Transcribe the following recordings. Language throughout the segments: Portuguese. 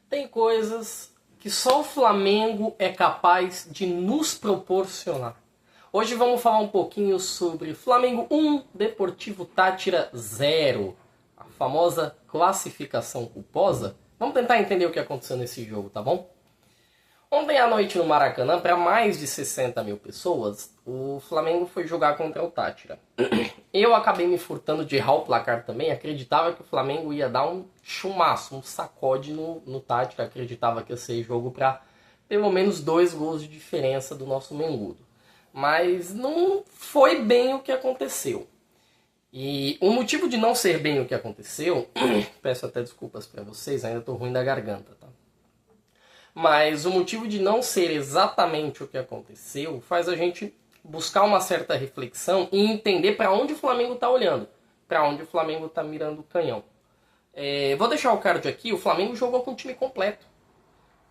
Tem coisas que só o Flamengo é capaz de nos proporcionar. Hoje vamos falar um pouquinho sobre Flamengo 1, Deportivo Táchira 0. A famosa classificação culposa. Vamos tentar entender o que aconteceu nesse jogo, tá bom? Ontem à noite no Maracanã, para mais de 60 mil pessoas, o Flamengo foi jogar contra o Táchira. Eu acabei me furtando de errar o placar também, acreditava que o Flamengo ia dar um chumaço, um sacode no Táchira, acreditava que ia ser jogo para pelo menos 2 gols de diferença do nosso Mengudo. Mas não foi bem o que aconteceu. E o motivo de não ser bem o que aconteceu, peço até desculpas para vocês, ainda estou ruim da garganta, tá? Mas o motivo de não ser exatamente o que aconteceu faz a gente buscar uma certa reflexão e entender para onde o Flamengo está olhando, para onde o Flamengo está mirando o canhão. Vou deixar o card aqui, o Flamengo jogou com o time completo.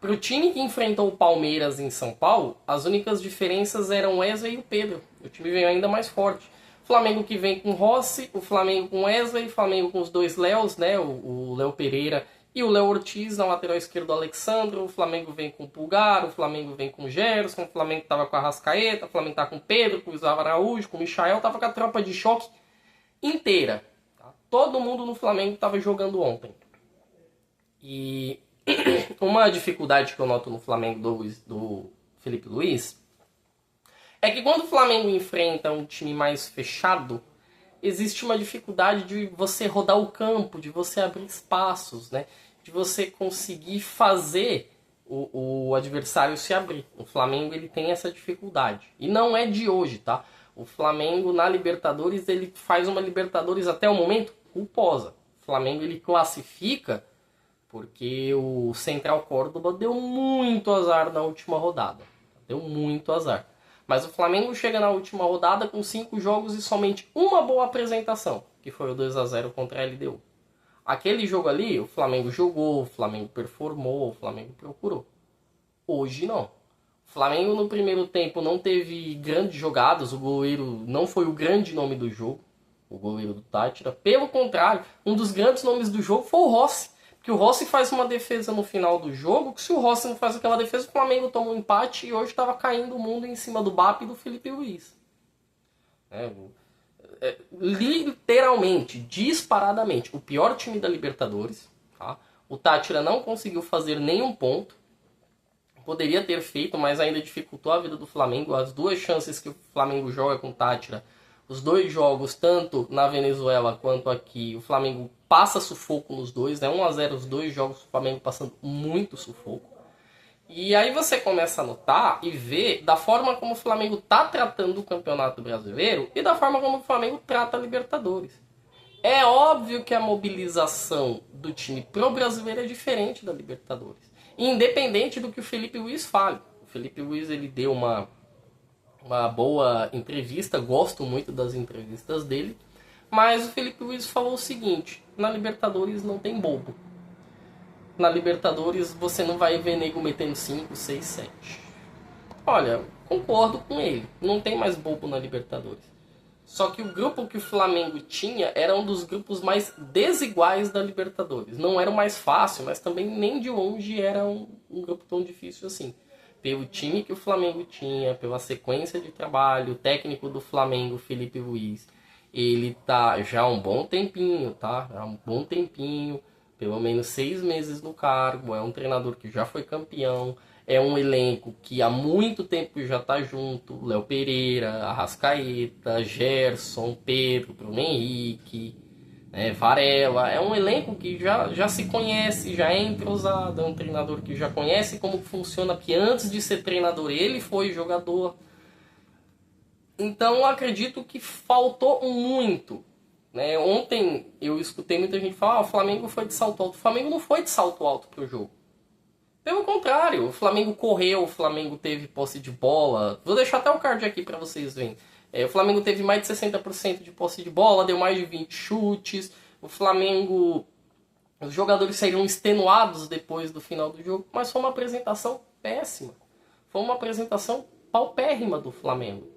Para o time que enfrentou o Palmeiras em São Paulo, as únicas diferenças eram o Wesley e o Pedro. O time veio ainda mais forte. O Flamengo que vem com Rossi, o Flamengo com Wesley, o Flamengo com os dois Léos, né? O Léo Pereira e o Léo Ortiz na lateral esquerda, o Alexandro. O Flamengo vem com o Pulgar, o Flamengo vem com o Gerson, o Flamengo estava com a Arrascaeta, o Flamengo tá com o Pedro, com o Isaac Araújo, com o Michael, estava com a tropa de choque inteira. Tá? Todo mundo no Flamengo estava jogando ontem. E uma dificuldade que eu noto no Flamengo do Felipe Luiz é que quando o Flamengo enfrenta um time mais fechado, existe uma dificuldade de você rodar o campo, de você abrir espaços, né? De você conseguir fazer o adversário se abrir. O Flamengo ele tem essa dificuldade. E não é de hoje, tá? O Flamengo na Libertadores, ele faz uma Libertadores até o momento culposa. O Flamengo ele classifica porque o Central Córdoba deu muito azar na última rodada. Deu muito azar. Mas o Flamengo chega na última rodada com 5 jogos e somente uma boa apresentação, que foi o 2-0 contra a LDU. Aquele jogo ali, o Flamengo jogou, o Flamengo performou, o Flamengo procurou. Hoje não. O Flamengo no primeiro tempo não teve grandes jogadas, o goleiro não foi o grande nome do jogo, o goleiro do Táchira. Pelo contrário, um dos grandes nomes do jogo foi o Rossi. Que o Rossi faz uma defesa no final do jogo, que se o Rossi não faz aquela defesa, o Flamengo toma um empate e hoje estava caindo o mundo em cima do BAP e do Felipe Luiz. Literalmente, disparadamente, o pior time da Libertadores. Tá? O Táchira não conseguiu fazer nenhum ponto. Poderia ter feito, mas ainda dificultou a vida do Flamengo. As 2 chances que o Flamengo joga com o Táchira, os 2 jogos, tanto na Venezuela quanto aqui, o Flamengo passa sufoco nos 2, né? 1-0 os 2 jogos, o Flamengo passando muito sufoco. E aí você começa a notar e ver da forma como o Flamengo está tratando o Campeonato Brasileiro e da forma como o Flamengo trata a Libertadores. É óbvio que a mobilização do time pro Brasileiro é diferente da Libertadores. Independente do que o Felipe Luiz fale. O Felipe Luiz ele deu uma boa entrevista, gosto muito das entrevistas dele, mas o Felipe Luiz falou o seguinte: na Libertadores não tem bobo. Na Libertadores você não vai ver nego metendo 5, 6, 7. Olha, concordo com ele, não tem mais bobo na Libertadores. Só que o grupo que o Flamengo tinha era um dos grupos mais desiguais da Libertadores. Não era o mais fácil, mas também nem de longe era um grupo tão difícil assim. Pelo time que o Flamengo tinha, pela sequência de trabalho, o técnico do Flamengo, Felipe Luiz, ele tá já há um bom tempinho, tá? Há um bom tempinho, pelo menos 6 meses no cargo, é um treinador que já foi campeão, é um elenco que há muito tempo já tá junto, Léo Pereira, Arrascaeta, Gerson, Pedro, Bruno Henrique, Varela, é um elenco que já se conhece, já é entrosado, é um treinador que já conhece como funciona, porque antes de ser treinador ele foi jogador. Então eu acredito que faltou muito. Né? Ontem eu escutei muita gente falar: o Flamengo foi de salto alto. O Flamengo não foi de salto alto pro jogo. Pelo contrário, o Flamengo correu, o Flamengo teve posse de bola. Vou deixar até o card aqui para vocês verem. O Flamengo teve mais de 60% de posse de bola, deu mais de 20 chutes. O Flamengo... Os jogadores saíram extenuados depois do final do jogo, mas foi uma apresentação péssima. Foi uma apresentação paupérrima do Flamengo.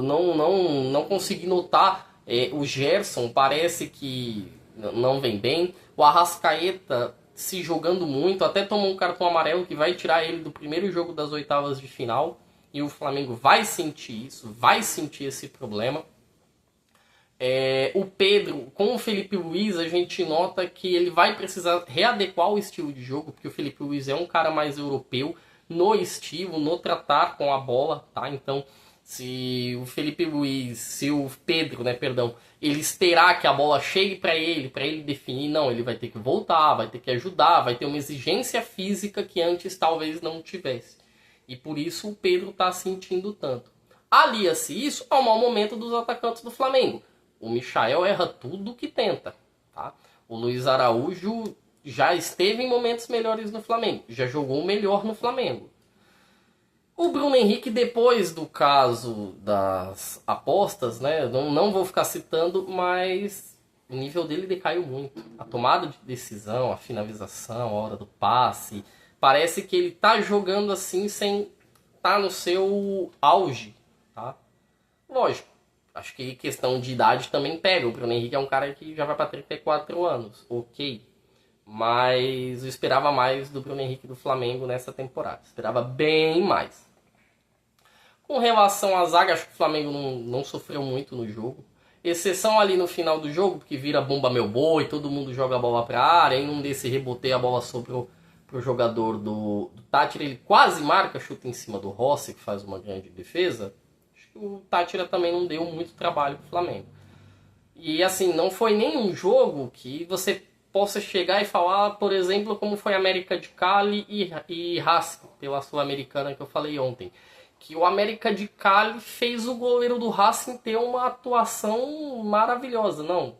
Não consegui notar. O Gerson parece que não vem bem. O Arrascaeta se jogando muito, até tomou um cartão amarelo que vai tirar ele do primeiro jogo das oitavas de final. E o Flamengo vai sentir isso, vai sentir esse problema. O Pedro, com o Felipe Luiz, a gente nota que ele vai precisar readequar o estilo de jogo, porque o Felipe Luiz é um cara mais europeu no estilo, no tratar com a bola, tá? Então, se o Felipe Luiz, se o Pedro, ele esperar que a bola chegue para ele definir, não, ele vai ter que voltar, vai ter que ajudar, vai ter uma exigência física que antes talvez não tivesse. E por isso o Pedro está sentindo tanto. Alia-se isso ao mau momento dos atacantes do Flamengo. O Michael erra tudo que tenta, tá? O Luiz Araújo já esteve em momentos melhores no Flamengo, já jogou melhor no Flamengo. O Bruno Henrique, depois do caso das apostas, né? Não vou ficar citando, mas o nível dele decaiu muito. A tomada de decisão, a finalização, a hora do passe, parece que ele tá jogando assim sem estar no seu auge, tá? Lógico. Acho que questão de idade também pega. O Bruno Henrique é um cara que já vai para 34 anos. Ok. Mas eu esperava mais do Bruno Henrique do Flamengo nessa temporada. Esperava bem mais. Com relação à zaga, acho que o Flamengo não sofreu muito no jogo. Exceção ali no final do jogo, porque vira bomba meu boi, todo mundo joga a bola para a área. Em um desse reboteio a bola sobrou pro jogador do Tátira. Ele quase marca, chuta em cima do Rossi, que faz uma grande defesa. O Tátira também não deu muito trabalho pro Flamengo. E assim, não foi nenhum jogo que você possa chegar e falar, por exemplo, como foi América de Cali e Racing, pela Sul-Americana que eu falei ontem. Que o América de Cali fez o goleiro do Racing ter uma atuação maravilhosa. Não,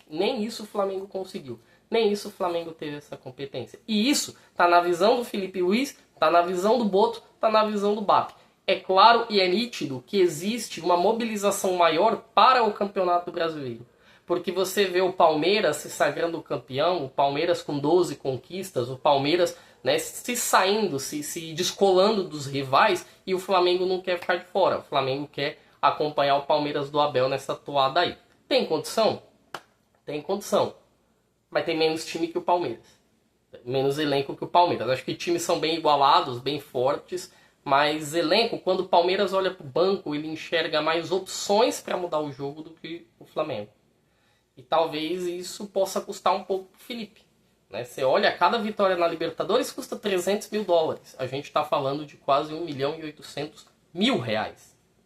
nem isso o Flamengo conseguiu. Nem isso o Flamengo teve essa competência. E isso tá na visão do Felipe Luiz, tá na visão do Boto, tá na visão do Bappi. É claro e é nítido que existe uma mobilização maior para o Campeonato Brasileiro. Porque você vê o Palmeiras se sagrando campeão, o Palmeiras com 12 conquistas, o Palmeiras, né, se saindo, se descolando dos rivais, e o Flamengo não quer ficar de fora. O Flamengo quer acompanhar o Palmeiras do Abel nessa toada aí. Tem condição? Tem condição. Mas tem menos time que o Palmeiras. Menos elenco que o Palmeiras. Acho que times são bem igualados, bem fortes. Mas elenco, quando o Palmeiras olha para o banco, ele enxerga mais opções para mudar o jogo do que o Flamengo. E talvez isso possa custar um pouco para o Felipe. Né? Você olha, cada vitória na Libertadores custa $300 mil. A gente está falando de quase R$1.800.000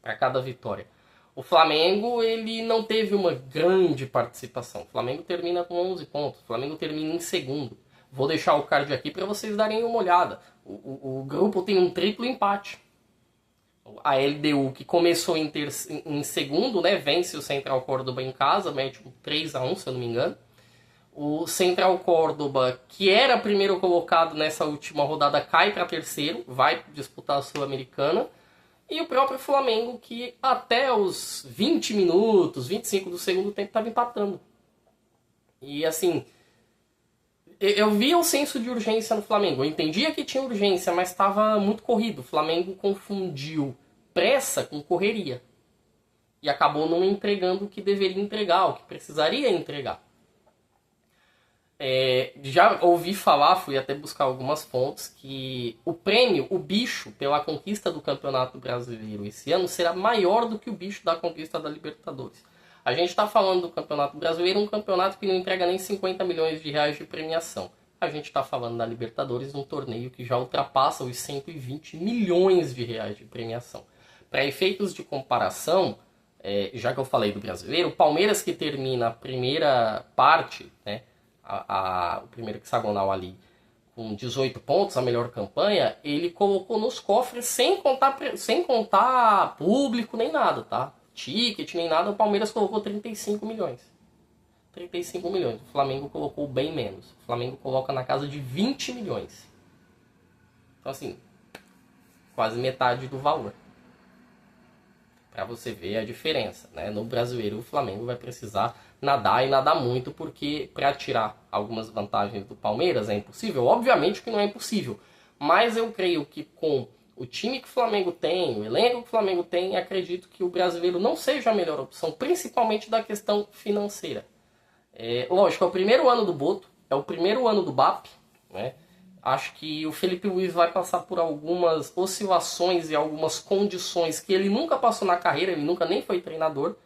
para cada vitória. O Flamengo, ele não teve uma grande participação. O Flamengo termina com 11 pontos. O Flamengo termina em segundo. Vou deixar o card aqui para vocês darem uma olhada. O grupo tem um triplo empate. A LDU, que começou em segundo, né, vence o Central Córdoba em casa, mete um 3-1, se eu não me engano. O Central Córdoba, que era primeiro colocado nessa última rodada, cai para terceiro, vai disputar a Sul-Americana. E o próprio Flamengo, que até os 20 minutos, 25 do segundo tempo, estava empatando. E assim, eu via o senso de urgência no Flamengo. Eu entendia que tinha urgência, mas estava muito corrido. O Flamengo confundiu pressa com correria. E acabou não entregando o que deveria entregar, o que precisaria entregar. Já ouvi falar, fui até buscar algumas fontes, que o prêmio, o bicho, pela conquista do Campeonato Brasileiro esse ano será maior do que o bicho da conquista da Libertadores. A gente está falando do Campeonato Brasileiro, um campeonato que não entrega nem R$50 milhões de premiação. A gente está falando da Libertadores, um torneio que já ultrapassa os R$120 milhões de premiação. Para efeitos de comparação, já que eu falei do Brasileiro, o Palmeiras, que termina a primeira parte, né, o primeiro hexagonal ali, com 18 pontos, a melhor campanha, ele colocou nos cofres sem contar público nem nada, tá? Ticket nem nada, o Palmeiras colocou 35 milhões. 35 milhões. O Flamengo colocou bem menos. O Flamengo coloca na casa de 20 milhões. Então assim, quase metade do valor. Para você ver a diferença, né? No Brasileiro, o Flamengo vai precisar nadar e nadar muito, porque para tirar algumas vantagens do Palmeiras é impossível. Obviamente que não é impossível, mas eu creio que com o time que o Flamengo tem, o elenco que o Flamengo tem, acredito que o Brasileiro não seja a melhor opção, principalmente da questão financeira. Lógico, é o primeiro ano do Boto, é o primeiro ano do Bappi, né? Acho que o Felipe Luiz vai passar por algumas oscilações e algumas condições que ele nunca passou na carreira, ele nunca nem foi treinador.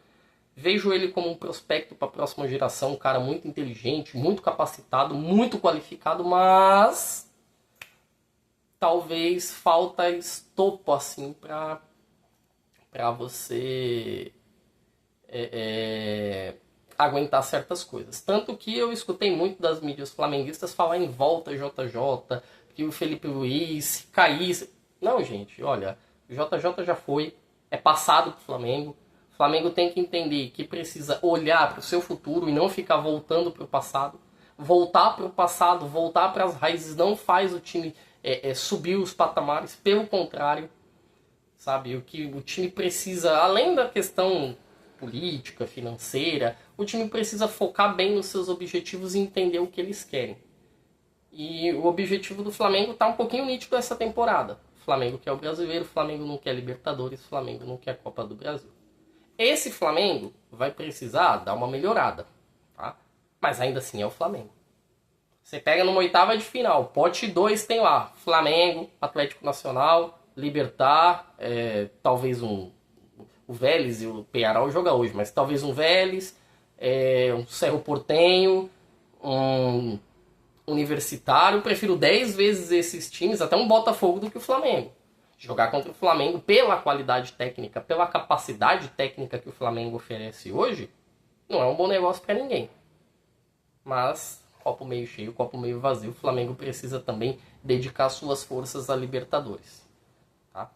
Vejo ele como um prospecto para a próxima geração, um cara muito inteligente, muito capacitado, muito qualificado, mas talvez falta estopo assim para você aguentar certas coisas. Tanto que eu escutei muito das mídias flamenguistas falar em volta JJ, que o Felipe Luiz caísse. Não, gente, olha, o JJ já foi, é passado pro Flamengo. O Flamengo tem que entender que precisa olhar para o seu futuro e não ficar voltando para o passado. Voltar para o passado, voltar para as raízes não faz o time subir os patamares, pelo contrário, sabe? O que o time precisa, além da questão política, financeira, o time precisa focar bem nos seus objetivos e entender o que eles querem. E o objetivo do Flamengo está um pouquinho nítido essa temporada. O Flamengo quer o Brasileiro, o Flamengo não quer Libertadores, o Flamengo não quer a Copa do Brasil. Esse Flamengo vai precisar dar uma melhorada, tá? Mas ainda assim é o Flamengo. Você pega numa oitava de final, pote 2 tem lá Flamengo, Atlético Nacional, Libertad, talvez o Vélez e o Peñarol joga hoje, mas talvez um Vélez, um Cerro Porteño, um Universitário. Eu prefiro 10 vezes esses times, até um Botafogo, do que o Flamengo. Jogar contra o Flamengo pela qualidade técnica, pela capacidade técnica que o Flamengo oferece hoje, não é um bom negócio para ninguém. Mas, copo meio cheio, copo meio vazio, o Flamengo precisa também dedicar suas forças a Libertadores. Tá?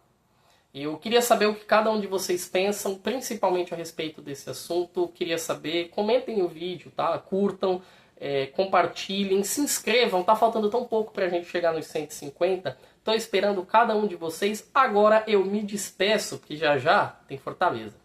Eu queria saber o que cada um de vocês pensam, principalmente a respeito desse assunto. Eu queria saber, comentem o vídeo, tá? Curtam, compartilhem, se inscrevam. Tá faltando tão pouco pra gente chegar nos 150. Tô esperando cada um de vocês. Agora eu me despeço, porque já já tem Fortaleza.